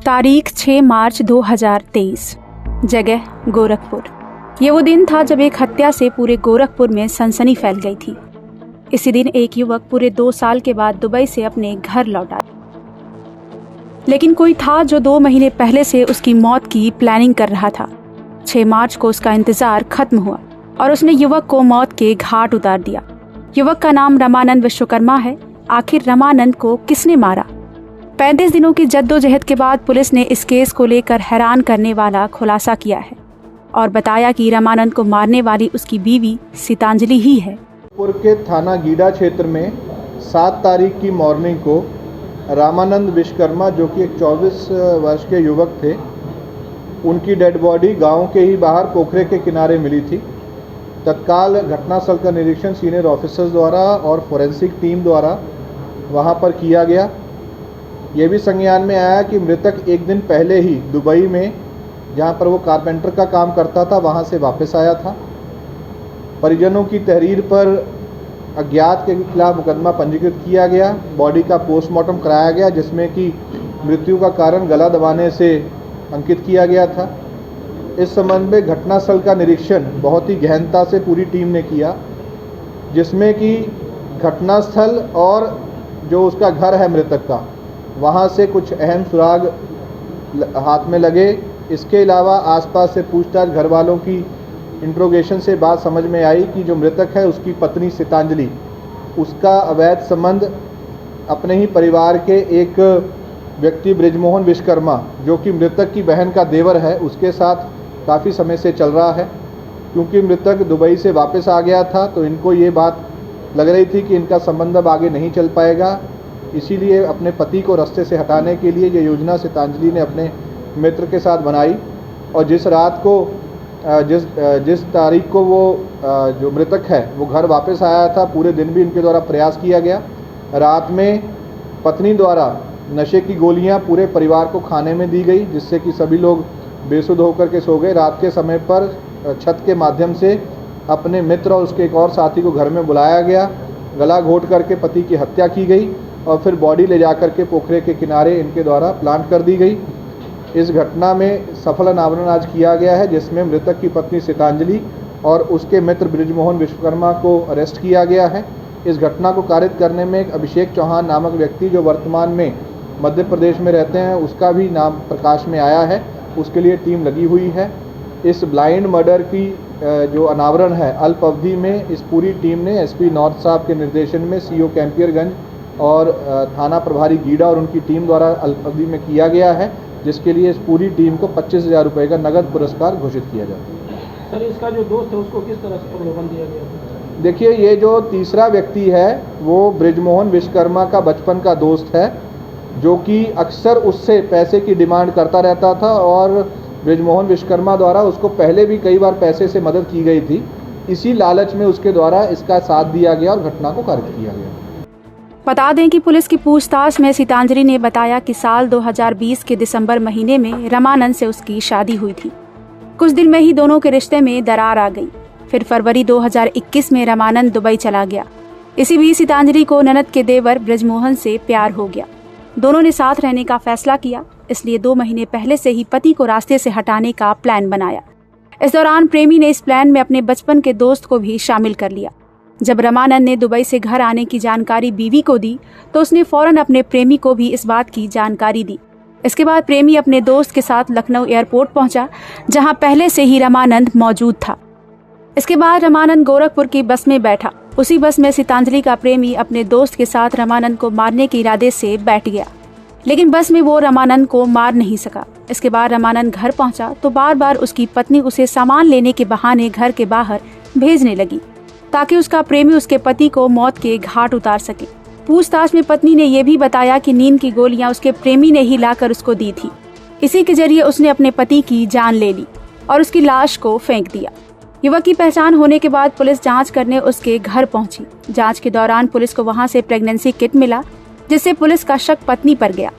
तारीख 6 मार्च 2023, जगह गोरखपुर। ये वो दिन था जब एक हत्या से पूरे गोरखपुर में सनसनी फैल गई थी। इसी दिन एक युवक पूरे 2 साल के बाद दुबई से अपने घर लौटा, लेकिन कोई था जो 2 महीने पहले से उसकी मौत की प्लानिंग कर रहा था। 6 मार्च को उसका इंतजार खत्म हुआ और उसने युवक को मौत के घाट उतार दिया। युवक का नाम रमानंद विश्वकर्मा है। आखिर रमानंद को किसने मारा? 35 दिनों की जद्दोजहद के बाद पुलिस ने इस केस को लेकर हैरान करने वाला खुलासा किया है और बताया कि रमानंद को मारने वाली उसकी बीवी सीतांजलि ही है। गोरखपुर के थाना गीडा क्षेत्र में 7 तारीख की मॉर्निंग को रामानंद विश्वकर्मा, जो कि एक 24 वर्ष के युवक थे, उनकी डेड बॉडी गांव के ही बाहर पोखरे के किनारे मिली थी। तत्काल घटनास्थल का निरीक्षण सीनियर ऑफिसर्स द्वारा और फोरेंसिक टीम द्वारा वहां पर किया गया। ये भी संज्ञान में आया कि मृतक एक दिन पहले ही दुबई में, जहां पर वो कारपेंटर का काम करता था, वहां से वापस आया था। परिजनों की तहरीर पर अज्ञात के खिलाफ मुकदमा पंजीकृत किया गया। बॉडी का पोस्टमार्टम कराया गया, जिसमें कि मृत्यु का कारण गला दबाने से अंकित किया गया था। इस संबंध में घटनास्थल का निरीक्षण बहुत ही गहनता से पूरी टीम ने किया, जिसमें कि घटनास्थल और जो उसका घर है मृतक का, वहाँ से कुछ अहम सुराग हाथ में लगे। इसके अलावा आसपास से पूछताछ घर वालों की इंट्रोगेशन से बात समझ में आई कि जो मृतक है उसकी पत्नी सीतांजलि, उसका अवैध संबंध अपने ही परिवार के एक व्यक्ति बृजमोहन विश्वकर्मा, जो कि मृतक की बहन का देवर है, उसके साथ काफ़ी समय से चल रहा है। क्योंकि मृतक दुबई से वापस आ गया था, तो इनको ये बात लग रही थी कि इनका संबंध अब आगे नहीं चल पाएगा। इसीलिए अपने पति को रास्ते से हटाने के लिए ये योजना सीतांजलि ने अपने मित्र के साथ बनाई। और जिस रात को जिस तारीख को वो जो मृतक है वो घर वापस आया था, पूरे दिन भी इनके द्वारा प्रयास किया गया। रात में पत्नी द्वारा नशे की गोलियां पूरे परिवार को खाने में दी गई, जिससे कि सभी लोग बेसुध होकर के सो गए। रात के समय पर छत के माध्यम से अपने मित्र और उसके एक और साथी को घर में बुलाया गया। गला घोट करके पति की हत्या की गई और फिर बॉडी ले जाकर के पोखरे के किनारे इनके द्वारा प्लांट कर दी गई। इस घटना में सफल अनावरण आज किया गया है, जिसमें मृतक की पत्नी सीतांजलि और उसके मित्र बृजमोहन विश्वकर्मा को अरेस्ट किया गया है। इस घटना को कारित करने में एक अभिषेक चौहान नामक व्यक्ति, जो वर्तमान में मध्य प्रदेश में रहते हैं, उसका भी नाम प्रकाश में आया है। उसके लिए टीम लगी हुई है। इस ब्लाइंड मर्डर की जो अनावरण है अल्प अवधि में, इस पूरी टीम ने एसपी नॉर्थ साहब के निर्देशन में सीओ कैंपियरगंज और थाना प्रभारी गीडा और उनकी टीम द्वारा अल्प अवधि में किया गया है, जिसके लिए इस पूरी टीम को 25,000 रुपये का नगद पुरस्कार घोषित किया जाता है। सर, इसका जो दोस्त है उसको किस तरह से प्रलोभन दिया गया? देखिए, ये जो तीसरा व्यक्ति है वो बृजमोहन विश्वकर्मा का बचपन का दोस्त है, जो कि अक्सर उससे पैसे की डिमांड करता रहता था और बृजमोहन विश्वकर्मा द्वारा उसको पहले भी कई बार पैसे से मदद की गई थी। इसी लालच में उसके द्वारा इसका साथ दिया गया और घटना को कारित किया गया। बता दें कि पुलिस की पूछताछ में सीतांजलि ने बताया कि साल 2020 के दिसंबर महीने में रमानंद से उसकी शादी हुई थी। कुछ दिन में ही दोनों के रिश्ते में दरार आ गई। फिर फरवरी 2021 में रमानंद दुबई चला गया। इसी बीच सीतांजलि को ननद के देवर बृजमोहन से प्यार हो गया। दोनों ने साथ रहने का फैसला किया, इसलिए 2 महीने पहले से ही पति को रास्ते से हटाने का प्लान बनाया। इस दौरान प्रेमी ने इस प्लान में अपने बचपन के दोस्त को भी शामिल कर लिया। जब रमानंद ने दुबई से घर आने की जानकारी बीवी को दी, तो उसने फौरन अपने प्रेमी को भी इस बात की जानकारी दी। इसके बाद प्रेमी अपने दोस्त के साथ लखनऊ एयरपोर्ट पहुंचा, जहां पहले से ही रमानंद मौजूद था। इसके बाद रमानंद गोरखपुर की बस में बैठा। उसी बस में सीतांजलि का प्रेमी अपने दोस्त के साथ रमानंद को मारने के इरादे से बैठ गया, लेकिन बस में वो रमानंद को मार नहीं सका। इसके बाद रमानंद घर पहुंचा तो बार बार उसकी पत्नी उसे सामान लेने के बहाने घर के बाहर भेजने लगी, ताकि उसका प्रेमी उसके पति को मौत के घाट उतार सके। पूछताछ में पत्नी ने यह भी बताया कि नींद की गोलियां उसके प्रेमी ने ही लाकर उसको दी थी। इसी के जरिए उसने अपने पति की जान ले ली और उसकी लाश को फेंक दिया। युवक की पहचान होने के बाद पुलिस जांच करने उसके घर पहुंची। जांच के दौरान पुलिस को वहां से प्रेगनेंसी किट मिला, जिससे पुलिस का शक पत्नी पर गया।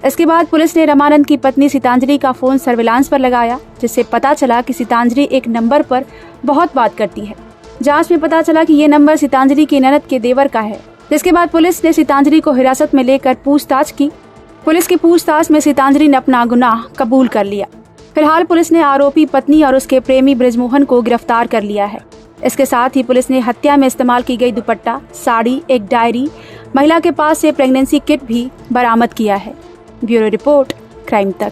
इसके बाद पुलिस ने रमानंद की पत्नी सीतांजलि का फोन सर्विलांस पर लगाया, जिससे पता चला कि सीतांजलि एक नंबर पर बहुत बात करती है। जांच में पता चला कि ये नंबर सीतांजलि की ननद के देवर का है, जिसके बाद पुलिस ने सीतांजलि को हिरासत में लेकर पूछताछ की। पुलिस की पूछताछ में सीतांजलि ने अपना गुनाह कबूल कर लिया। फिलहाल पुलिस ने आरोपी पत्नी और उसके प्रेमी बृजमोहन को गिरफ्तार कर लिया है। इसके साथ ही पुलिस ने हत्या में इस्तेमाल की गई दुपट्टा, साड़ी, एक डायरी, महिला के पास से प्रेगनेंसी किट भी बरामद किया है। ब्यूरो रिपोर्ट, क्राइम तक।